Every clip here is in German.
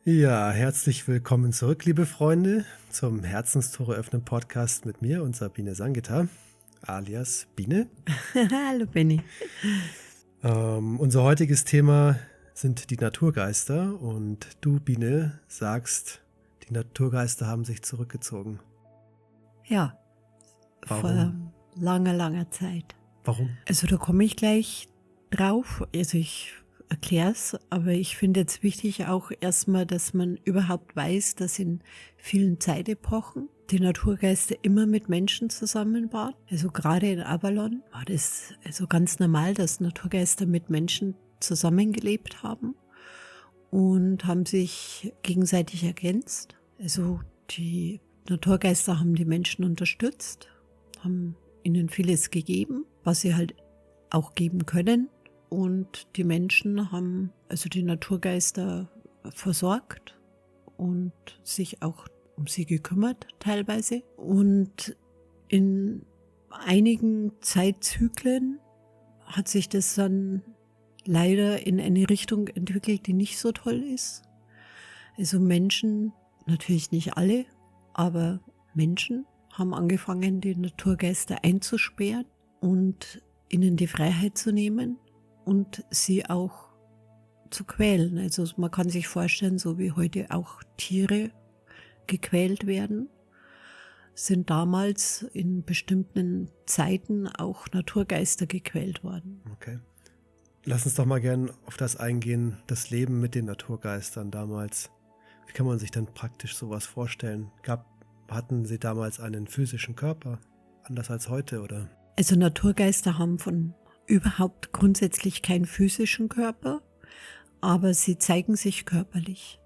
Ja, herzlich willkommen zurück, liebe Freunde, zum Herzenstore öffnen Podcast mit mir und Sabine Sangita, alias Biene. Hallo Benny. Unser heutiges Thema sind die Naturgeister und du, Biene, sagst, die Naturgeister haben sich zurückgezogen. Ja, Warum? vor langer Zeit. Warum? Also da komme ich gleich drauf. Also ich erkläre es, aber ich finde jetzt wichtig auch erstmal, dass man überhaupt weiß, dass in vielen Zeitepochen die Naturgeister immer mit Menschen zusammen waren. Also gerade in Avalon war das also ganz normal, dass Naturgeister mit Menschen zusammengelebt haben und haben sich gegenseitig ergänzt. Also die Naturgeister haben die Menschen unterstützt, haben ihnen vieles gegeben, was sie halt auch geben können. Und die Menschen haben also die Naturgeister versorgt und sich auch um sie gekümmert teilweise. Und in einigen Zeitzyklen hat sich das dann leider in eine Richtung entwickelt, die nicht so toll ist. Also Menschen, natürlich nicht alle, aber Menschen haben angefangen, die Naturgeister einzusperren und ihnen die Freiheit zu nehmen und sie auch zu quälen. Also man kann sich vorstellen, so wie heute auch Tiere gequält werden, sind damals in bestimmten Zeiten auch Naturgeister gequält worden. Okay. Lass uns doch mal gern auf das eingehen, das Leben mit den Naturgeistern damals. Wie kann man sich dann praktisch sowas vorstellen? Hatten sie damals einen physischen Körper, anders als heute, oder? Also Naturgeister haben von überhaupt grundsätzlich keinen physischen Körper, aber sie zeigen sich körperlich.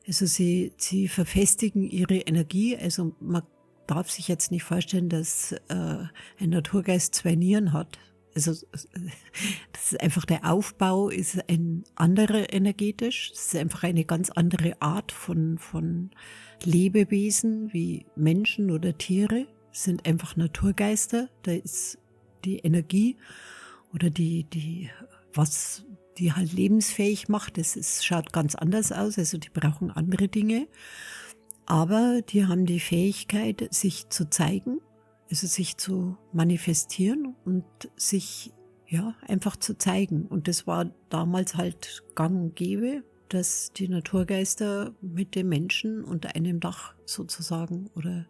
Also sie verfestigen ihre Energie. Also man darf sich jetzt nicht vorstellen, dass ein Naturgeist 2 Nieren hat. Also das ist einfach, der Aufbau ist ein anderer energetisch. Es ist einfach eine ganz andere Art von Lebewesen wie Menschen oder Tiere. Es sind einfach Naturgeister. Da ist die Energie oder was die halt lebensfähig macht, schaut ganz anders aus. Also die brauchen andere Dinge. Aber die haben die Fähigkeit, sich zu zeigen, also sich zu manifestieren und sich einfach zu zeigen. Und das war damals halt gang und gäbe, dass die Naturgeister mit den Menschen unter einem Dach sozusagen oder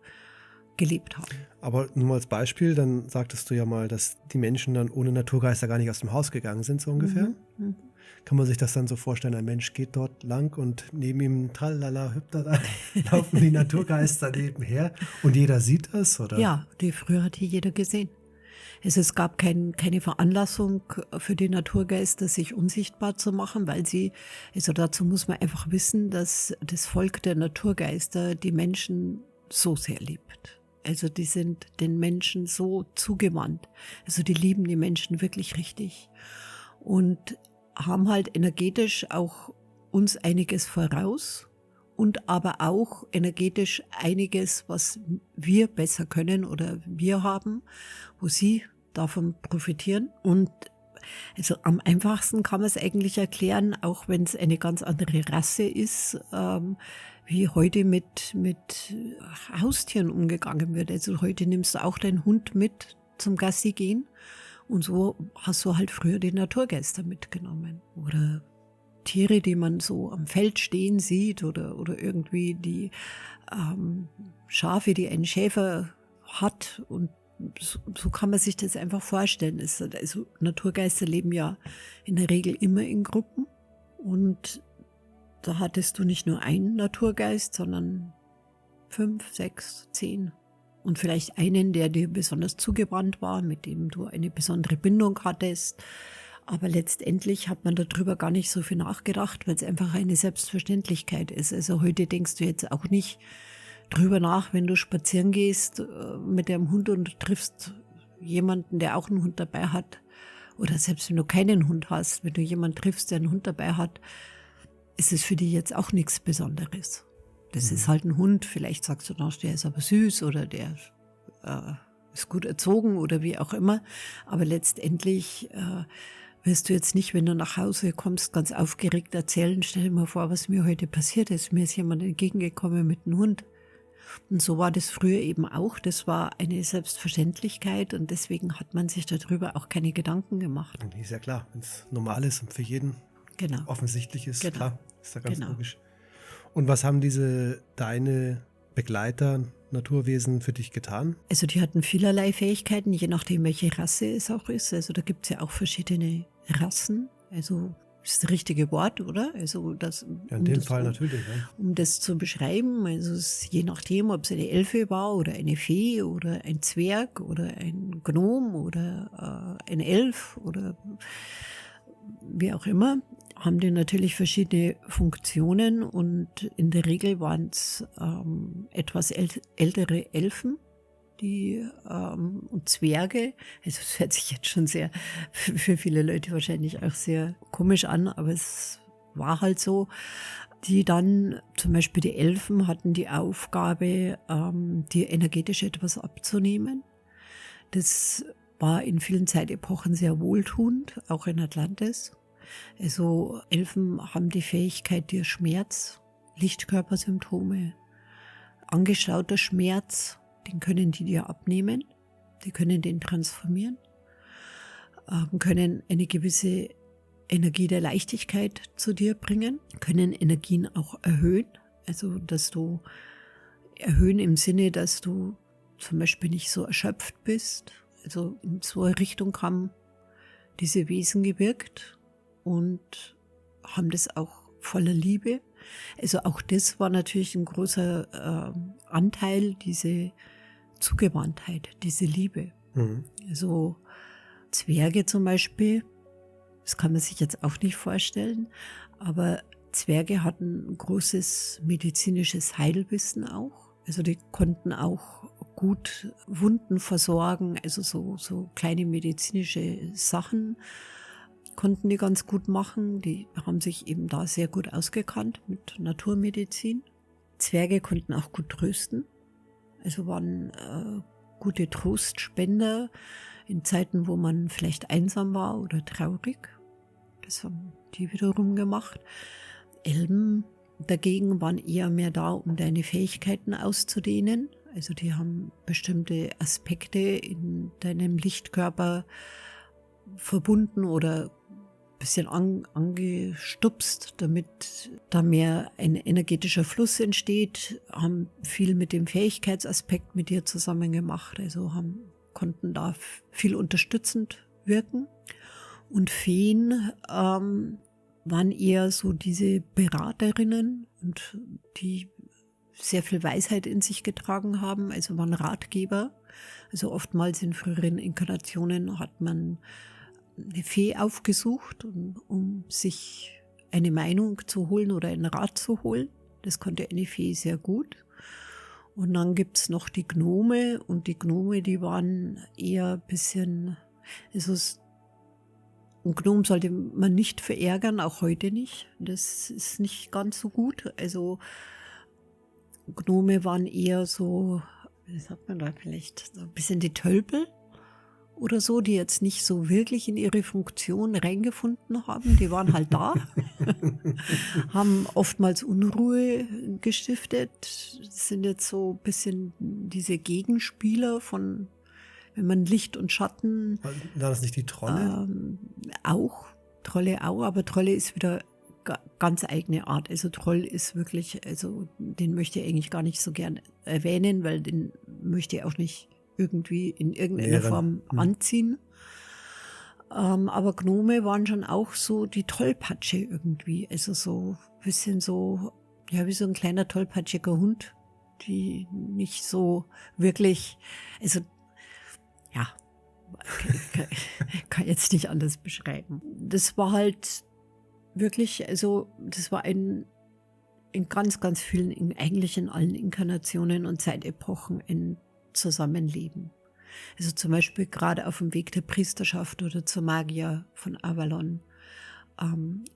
gelebt haben. Aber nur mal als Beispiel, dann sagtest du ja mal, dass die Menschen dann ohne Naturgeister gar nicht aus dem Haus gegangen sind, so ungefähr. Kann man sich das dann so vorstellen, ein Mensch geht dort lang und neben ihm tralala, hüptala, laufen die Naturgeister nebenher und jeder sieht das, oder? Ja, früher hat hier jeder gesehen. Also es gab keine Veranlassung für die Naturgeister, sich unsichtbar zu machen, weil also dazu muss man einfach wissen, dass das Volk der Naturgeister die Menschen so sehr liebt. Also die sind den Menschen so zugewandt. Also die lieben die Menschen wirklich richtig und haben halt energetisch auch uns einiges voraus und aber auch energetisch einiges, was wir besser können oder wir haben, wo sie davon profitieren. Und also am einfachsten kann man es eigentlich erklären, auch wenn es eine ganz andere Rasse ist, wie heute mit Haustieren umgegangen wird. Also heute nimmst du auch deinen Hund mit zum Gassi gehen und so hast du halt früher die Naturgeister mitgenommen. Oder Tiere, die man so am Feld stehen sieht oder irgendwie die Schafe, die ein Schäfer hat, und so kann man sich das einfach vorstellen. Also Naturgeister leben ja in der Regel immer in Gruppen und da hattest du nicht nur einen Naturgeist, sondern 5, 6, 10 und vielleicht einen, der dir besonders zugewandt war, mit dem du eine besondere Bindung hattest. Aber letztendlich hat man darüber gar nicht so viel nachgedacht, weil es einfach eine Selbstverständlichkeit ist. Also heute denkst du jetzt auch nicht drüber nach, wenn du spazieren gehst mit deinem Hund und du triffst jemanden, der auch einen Hund dabei hat. Oder selbst wenn du keinen Hund hast, wenn du jemanden triffst, der einen Hund dabei hat, ist es für dich jetzt auch nichts Besonderes. Das ist halt ein Hund. Vielleicht sagst du noch, der ist aber süß oder der ist gut erzogen oder wie auch immer. Aber letztendlich wirst du jetzt nicht, wenn du nach Hause kommst, ganz aufgeregt erzählen, stell dir mal vor, was mir heute passiert ist. Mir ist jemand entgegengekommen mit einem Hund. Und so war das früher eben auch. Das war eine Selbstverständlichkeit und deswegen hat man sich darüber auch keine Gedanken gemacht. Ist ja klar, wenn es normal ist und für jeden offensichtlich ist, klar, ist ja ganz logisch. Und was haben deine Begleiter, Naturwesen für dich getan? Also die hatten vielerlei Fähigkeiten, je nachdem, welche Rasse es auch ist. Also da gibt es ja auch verschiedene Rassen. Also das ist das richtige Wort, oder? Also das, ja, in dem Fall natürlich. Ja. Um das zu beschreiben, also es ist je nachdem, ob es eine Elfe war oder eine Fee oder ein Zwerg oder ein Gnom oder ein Elf oder wie auch immer, haben die natürlich verschiedene Funktionen und in der Regel waren es etwas ältere Elfen und Zwerge. Also es hört sich jetzt schon sehr, für viele Leute wahrscheinlich auch sehr komisch an, aber es war halt so, die dann, zum Beispiel die Elfen hatten die Aufgabe, dir energetisch etwas abzunehmen. Das war in vielen Zeitepochen sehr wohltuend, auch in Atlantis. Also Elfen haben die Fähigkeit, dir Schmerz, Lichtkörpersymptome, angestauter Schmerz, den können die dir abnehmen, die können den transformieren, können eine gewisse Energie der Leichtigkeit zu dir bringen, können Energien auch erhöhen, also dass du erhöhen im Sinne, dass du zum Beispiel nicht so erschöpft bist. Also in so eine Richtung haben diese Wesen gewirkt und haben das auch voller Liebe. Also auch das war natürlich ein großer Anteil, diese Zugewandtheit, diese Liebe. Mhm. Also Zwerge zum Beispiel, das kann man sich jetzt auch nicht vorstellen, aber Zwerge hatten ein großes medizinisches Heilwissen auch. Also die konnten auch gut Wunden versorgen, also so kleine medizinische Sachen konnten die ganz gut machen. Die haben sich eben da sehr gut ausgekannt mit Naturmedizin. Zwerge konnten auch gut trösten, also waren gute Trostspender in Zeiten, wo man vielleicht einsam war oder traurig. Das haben die wiederum gemacht. Elben dagegen waren eher mehr da, um deine Fähigkeiten auszudehnen. Also die haben bestimmte Aspekte in deinem Lichtkörper verbunden oder ein bisschen angestupst, damit da mehr ein energetischer Fluss entsteht, haben viel mit dem Fähigkeitsaspekt mit dir zusammen gemacht, also konnten da viel unterstützend wirken. Und Feen waren eher so diese Beraterinnen und die sehr viel Weisheit in sich getragen haben, also waren Ratgeber. Also oftmals in früheren Inkarnationen hat man eine Fee aufgesucht, um sich eine Meinung zu holen oder einen Rat zu holen. Das konnte eine Fee sehr gut. Und dann gibt's noch die Gnome und die Gnome, die waren eher ein bisschen, also ein Gnom sollte man nicht verärgern, auch heute nicht. Das ist nicht ganz so gut. Also Gnome waren eher so, wie sagt man da vielleicht, so ein bisschen die Tölpel oder so, die jetzt nicht so wirklich in ihre Funktion reingefunden haben. Die waren halt da, haben oftmals Unruhe gestiftet. Das sind jetzt so ein bisschen diese Gegenspieler von, wenn man Licht und Schatten. War das nicht die Trolle? Trolle auch, aber Trolle ist wieder ganz eigene Art. Also Troll ist wirklich, also den möchte ich eigentlich gar nicht so gern erwähnen, weil den möchte ich auch nicht irgendwie in irgendeiner Form anziehen. Aber Gnome waren schon auch so die Tollpatsche irgendwie. Also so ein bisschen so, ja, wie so ein kleiner tollpatschiger Hund, die nicht so wirklich, also ja, kann jetzt nicht anders beschreiben. Das war halt wirklich, also das war in ganz, ganz vielen, eigentlich in allen Inkarnationen und Zeitepochen ein Zusammenleben. Also zum Beispiel gerade auf dem Weg der Priesterschaft oder zur Magier von Avalon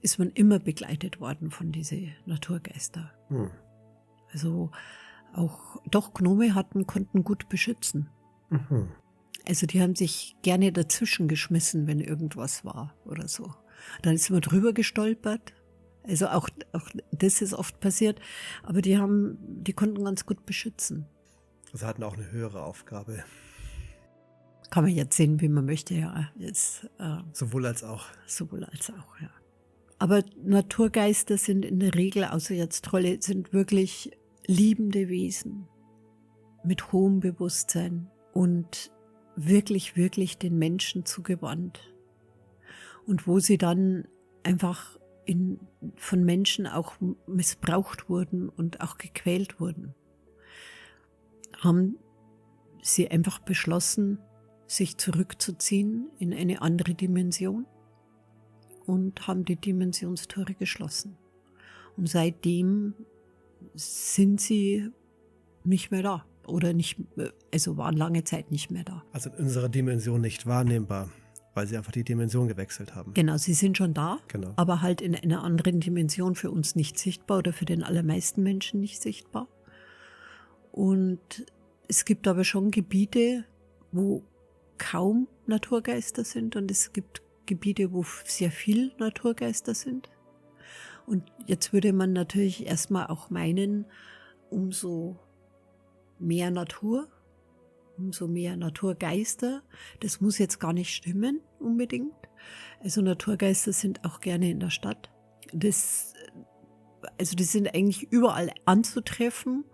ist man immer begleitet worden von diesen Naturgeister. Also auch, doch Gnome konnten gut beschützen. Mhm. Also die haben sich gerne dazwischen geschmissen, wenn irgendwas war oder so. Dann ist man drüber gestolpert. Also auch das ist oft passiert. Aber die konnten ganz gut beschützen. Also hatten auch eine höhere Aufgabe. Kann man jetzt sehen, wie man möchte, ja. Sowohl als auch. Sowohl als auch, ja. Aber Naturgeister sind in der Regel, außer jetzt Trolle, sind wirklich liebende Wesen mit hohem Bewusstsein und wirklich, wirklich den Menschen zugewandt. Und wo sie dann einfach von Menschen auch missbraucht wurden und auch gequält wurden, haben sie einfach beschlossen, sich zurückzuziehen in eine andere Dimension und haben die Dimensionstore geschlossen. Und seitdem sind sie nicht mehr da oder nicht, also waren lange Zeit nicht mehr da. Also in unserer Dimension nicht wahrnehmbar, weil sie einfach die Dimension gewechselt haben. Genau, sie sind schon da, Genau. aber halt in einer anderen Dimension, für uns nicht sichtbar oder für den allermeisten Menschen nicht sichtbar. Und es gibt aber schon Gebiete, wo kaum Naturgeister sind und es gibt Gebiete, wo sehr viel Naturgeister sind. Und jetzt würde man natürlich erstmal auch meinen, umso mehr Natur, umso mehr Naturgeister. Das muss jetzt gar nicht stimmen unbedingt. Also Naturgeister sind auch gerne in der Stadt. Die sind eigentlich überall anzutreffen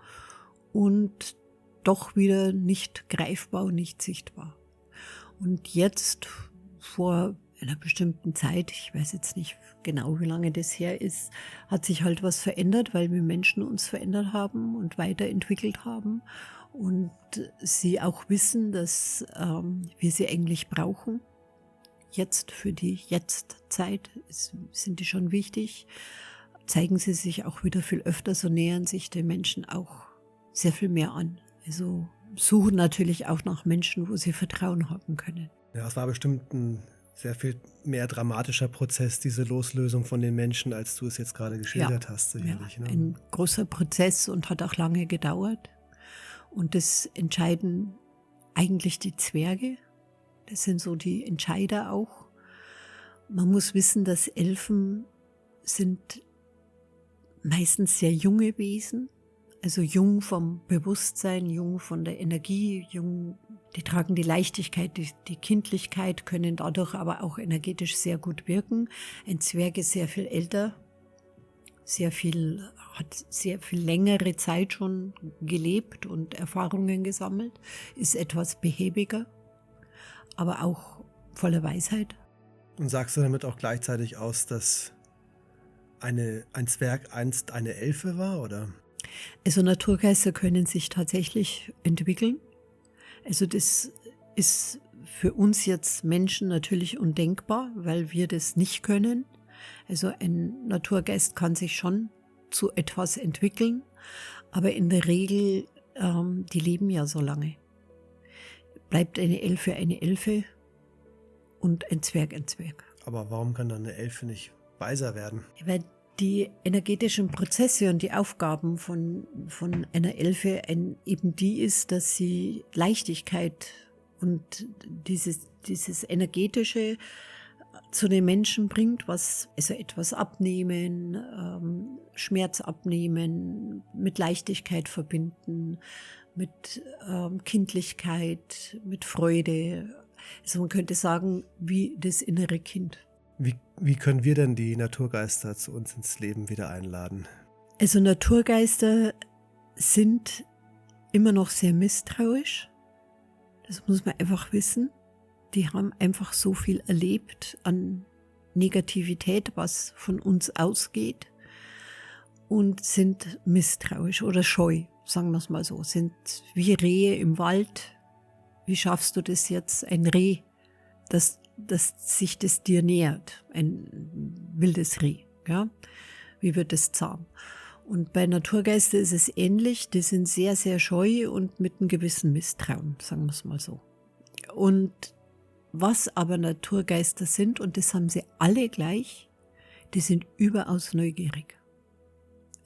und doch wieder nicht greifbar und nicht sichtbar. Und jetzt vor einer bestimmten Zeit, ich weiß jetzt nicht genau, wie lange das her ist, hat sich halt was verändert, weil wir Menschen uns verändert haben und weiterentwickelt haben und sie auch wissen, dass wir sie eigentlich brauchen. Jetzt für die Jetztzeit sind die schon wichtig, zeigen sie sich auch wieder viel öfter, so nähern sich den Menschen auch sehr viel mehr an. Also suchen natürlich auch nach Menschen, wo sie Vertrauen haben können. Ja, es war bestimmt ein sehr viel mehr dramatischer Prozess, diese Loslösung von den Menschen, als du es jetzt gerade geschildert hast, sicherlich. Ja, Ne? ein großer Prozess und hat auch lange gedauert. Und das entscheiden eigentlich die Zwerge. Das sind so die Entscheider auch. Man muss wissen, dass Elfen sind meistens sehr junge Wesen. Also jung vom Bewusstsein, jung von der Energie, jung, die tragen die Leichtigkeit, die Kindlichkeit, können dadurch aber auch energetisch sehr gut wirken. Ein Zwerg ist sehr viel älter, hat sehr viel längere Zeit schon gelebt und Erfahrungen gesammelt, ist etwas behäbiger, aber auch voller Weisheit. Und sagst du damit auch gleichzeitig aus, dass ein Zwerg einst eine Elfe war, oder? Also Naturgeister können sich tatsächlich entwickeln. Also das ist für uns jetzt Menschen natürlich undenkbar, weil wir das nicht können. Also ein Naturgeist kann sich schon zu etwas entwickeln, aber in der Regel, die leben ja so lange. Bleibt eine Elfe und ein Zwerg ein Zwerg. Aber warum kann dann eine Elfe nicht weiser werden? Weil die energetischen Prozesse und die Aufgaben von einer Elfe eben die ist, dass sie Leichtigkeit und dieses Energetische zu den Menschen bringt, also etwas abnehmen, Schmerz abnehmen, mit Leichtigkeit verbinden, mit Kindlichkeit, mit Freude. Also man könnte sagen, wie das innere Kind. Wie können wir denn die Naturgeister zu uns ins Leben wieder einladen? Also Naturgeister sind immer noch sehr misstrauisch. Das muss man einfach wissen. Die haben einfach so viel erlebt an Negativität, was von uns ausgeht, und sind misstrauisch oder scheu, sagen wir es mal so. Sind wie Rehe im Wald. Wie schaffst du das jetzt, ein Reh, dass sich das dir nähert, ein wildes Reh, ja? Wie wird es zahm? Und bei Naturgeistern ist es ähnlich, die sind sehr, sehr scheu und mit einem gewissen Misstrauen, sagen wir es mal so. Und was aber Naturgeister sind, und das haben sie alle gleich, die sind überaus neugierig.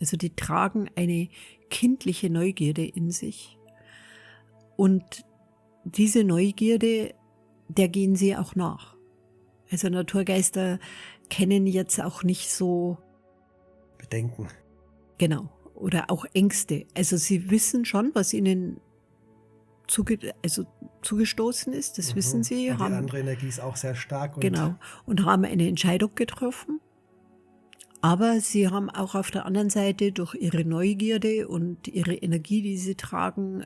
Also die tragen eine kindliche Neugierde in sich und diese Neugierde, der gehen sie auch nach. Also Naturgeister kennen jetzt auch nicht so Bedenken. Genau. Oder auch Ängste. Also sie wissen schon, was ihnen zugestoßen ist. Das wissen sie. Und die andere Energie ist auch sehr stark. Genau. Und haben eine Entscheidung getroffen. Aber sie haben auch auf der anderen Seite durch ihre Neugierde und ihre Energie, die sie tragen,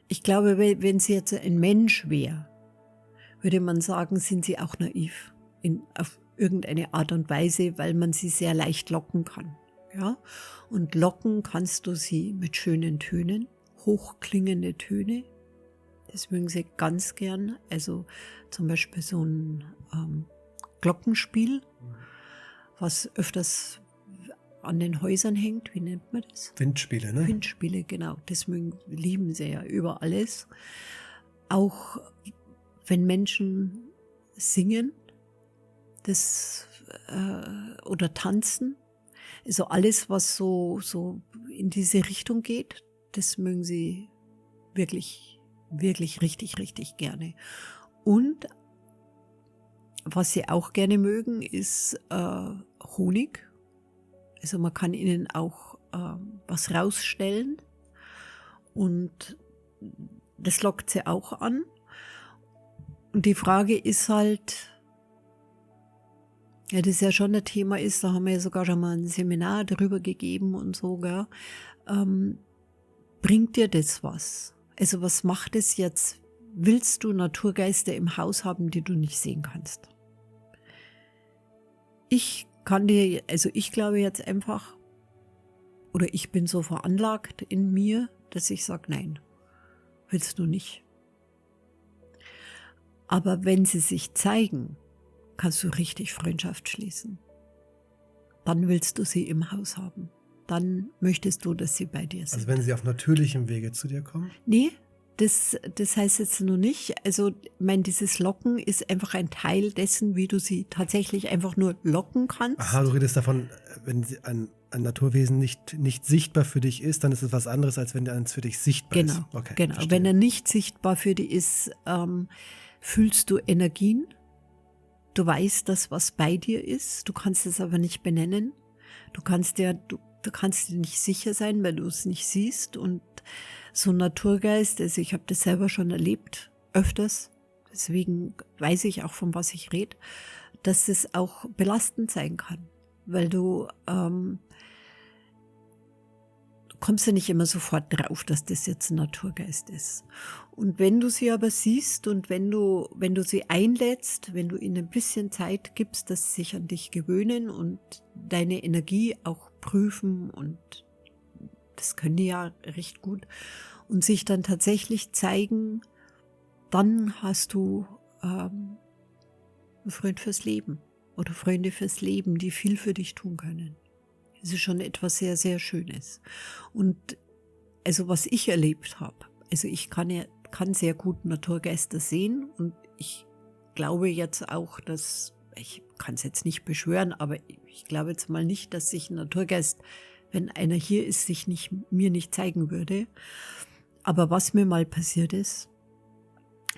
ich glaube, wenn sie jetzt ein Mensch wäre, würde man sagen, sind sie auch naiv auf irgendeine Art und Weise, weil man sie sehr leicht locken kann. Ja? Und locken kannst du sie mit schönen Tönen, hochklingende Töne. Das mögen sie ganz gern. Also zum Beispiel so ein Glockenspiel, was öfters an den Häusern hängt. Wie nennt man das? Windspiele, ne? Windspiele, genau. Das lieben sie ja über alles. Auch wenn Menschen singen oder tanzen, also alles, was so in diese Richtung geht, das mögen sie wirklich, wirklich richtig, richtig gerne. Und was sie auch gerne mögen, ist Honig. Also man kann ihnen auch was rausstellen und das lockt sie auch an. Und die Frage ist halt, ja, das ja schon ein Thema ist, da haben wir ja sogar schon mal ein Seminar darüber gegeben und so, gell? Bringt dir das was? Also was macht es jetzt? Willst du Naturgeister im Haus haben, die du nicht sehen kannst? Ich glaube jetzt einfach, oder ich bin so veranlagt in mir, dass ich sage, nein, willst du nicht. Aber wenn sie sich zeigen, kannst du richtig Freundschaft schließen. Dann willst du sie im Haus haben. Dann möchtest du, dass sie bei dir sind. Also wenn sie auf natürlichem Wege zu dir kommen? Nee, das heißt jetzt nur nicht. Also dieses Locken ist einfach ein Teil dessen, wie du sie tatsächlich einfach nur locken kannst. Aha, du redest davon, wenn ein Naturwesen nicht sichtbar für dich ist, dann ist es was anderes, als wenn eins für dich sichtbar ist. Okay, genau. verstehe. Wenn er nicht sichtbar für dich ist, fühlst du Energien. Du weißt, dass was bei dir ist. Du kannst es aber nicht benennen. Du kannst dir nicht sicher sein, weil du es nicht siehst. Und so ein Naturgeist, also ich habe das selber schon erlebt, öfters. Deswegen weiß ich auch, von was ich rede, dass es auch belastend sein kann. Weil du kommst ja nicht immer sofort drauf, dass das jetzt ein Naturgeist ist. Und wenn du sie aber siehst und wenn du sie einlädst, wenn du ihnen ein bisschen Zeit gibst, dass sie sich an dich gewöhnen und deine Energie auch prüfen, und das können die ja recht gut, und sich dann tatsächlich zeigen, dann hast du einen Freund fürs Leben oder Freunde fürs Leben, die viel für dich tun können. Das ist schon etwas sehr, sehr Schönes. Und also was ich erlebt habe, also ich kann sehr gut Naturgeister sehen, und ich glaube jetzt auch, dass, ich kann es jetzt nicht beschwören, aber ich glaube jetzt mal nicht, dass sich ein Naturgeist, wenn einer hier ist, mir nicht zeigen würde. Aber was mir mal passiert ist,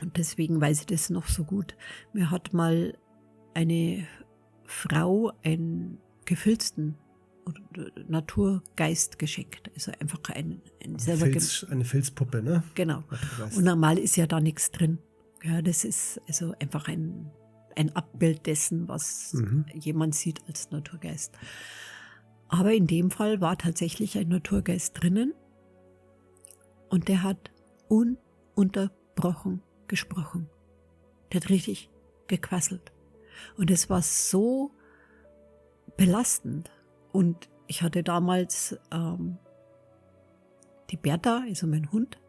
und deswegen weiß ich das noch so gut, mir hat mal eine Frau einen gefilzten Naturgeist geschenkt. Also einfach eine Filzpuppe, ne? Genau. Und normal ist ja da nichts drin. Ja, das ist also einfach ein Abbild dessen, was jemand sieht als Naturgeist. Aber in dem Fall war tatsächlich ein Naturgeist drinnen, und der hat ununterbrochen gesprochen. Der hat richtig gequasselt. Und es war so belastend. Und ich hatte damals die Bertha, also mein Hund,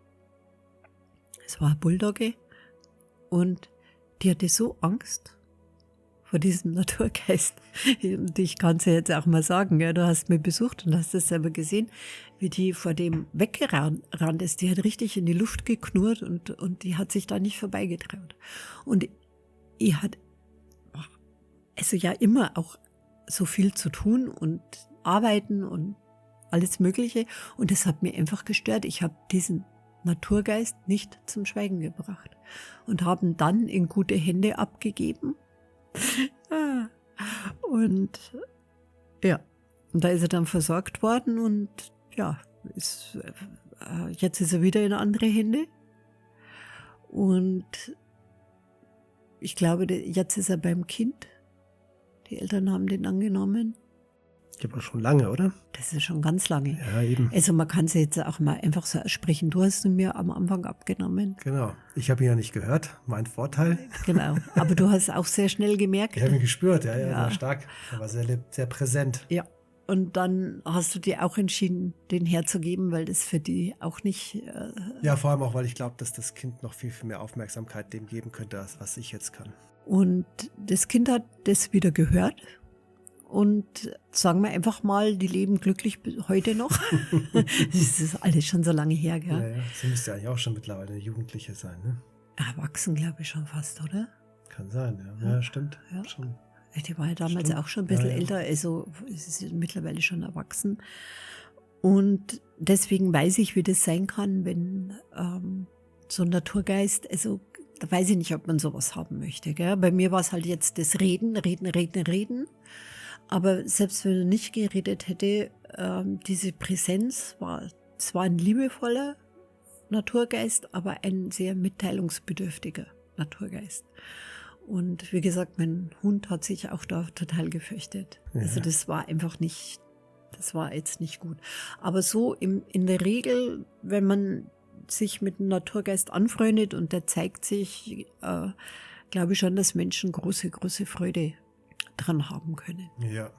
es war eine Bulldogge, und die hatte so Angst vor diesem Naturgeist. Und ich kann es ja jetzt auch mal sagen, ja, du hast mich besucht und hast das selber gesehen, wie die vor dem weggerannt ist. Die hat richtig in die Luft geknurrt, und die hat sich da nicht vorbeigetraut. Und ihr hat also ja immer auch so viel zu tun und arbeiten und alles Mögliche. Und das hat mir einfach gestört. Ich habe diesen Naturgeist nicht zum Schweigen gebracht und haben dann in gute Hände abgegeben. Und ja, und da ist er dann versorgt worden und ja, jetzt ist er wieder in andere Hände. Und ich glaube, jetzt ist er beim Kind. Die Eltern haben den angenommen. Aber schon lange, oder? Das ist schon ganz lange. Ja, eben. Also man kann es jetzt auch mal einfach so sprechen. Du hast ihn mir am Anfang abgenommen. Genau. Ich habe ihn ja nicht gehört. Mein Vorteil. Genau. Aber du hast auch sehr schnell gemerkt. Ich habe ihn gespürt, ja, Ja. sehr stark. Er war sehr präsent. Ja. Und dann hast du dir auch entschieden, den herzugeben, weil das für die auch nicht... Ja, vor allem auch, weil ich glaube, dass das Kind noch viel mehr Aufmerksamkeit dem geben könnte, als was ich jetzt kann. Und das Kind hat das wieder gehört. Und sagen wir einfach mal, die leben glücklich bis heute noch. Das ist alles schon so lange her, gell? Ja, ja. Sie müsste ja eigentlich auch schon mittlerweile eine Jugendliche sein, ne? Erwachsen, glaube ich, schon fast, oder? Kann sein, ja. Ja, stimmt. Ja. Schon. Die war ja damals Stimmt. auch schon ein bisschen Ja, ja. älter, also sie ist mittlerweile schon erwachsen. Und deswegen weiß ich, wie das sein kann, wenn so ein Naturgeist, also da weiß ich nicht, ob man sowas haben möchte. Gell? Bei mir war es halt jetzt das Reden. Aber selbst wenn er nicht geredet hätte, diese Präsenz war zwar ein liebevoller Naturgeist, aber ein sehr mitteilungsbedürftiger Naturgeist. Und wie gesagt, mein Hund hat sich auch da total gefürchtet. Ja. Also das war jetzt nicht gut. Aber so in der Regel, wenn man sich mit einem Naturgeist anfreundet und der zeigt sich, glaube ich schon, dass Menschen große Freude dran haben können. Ja.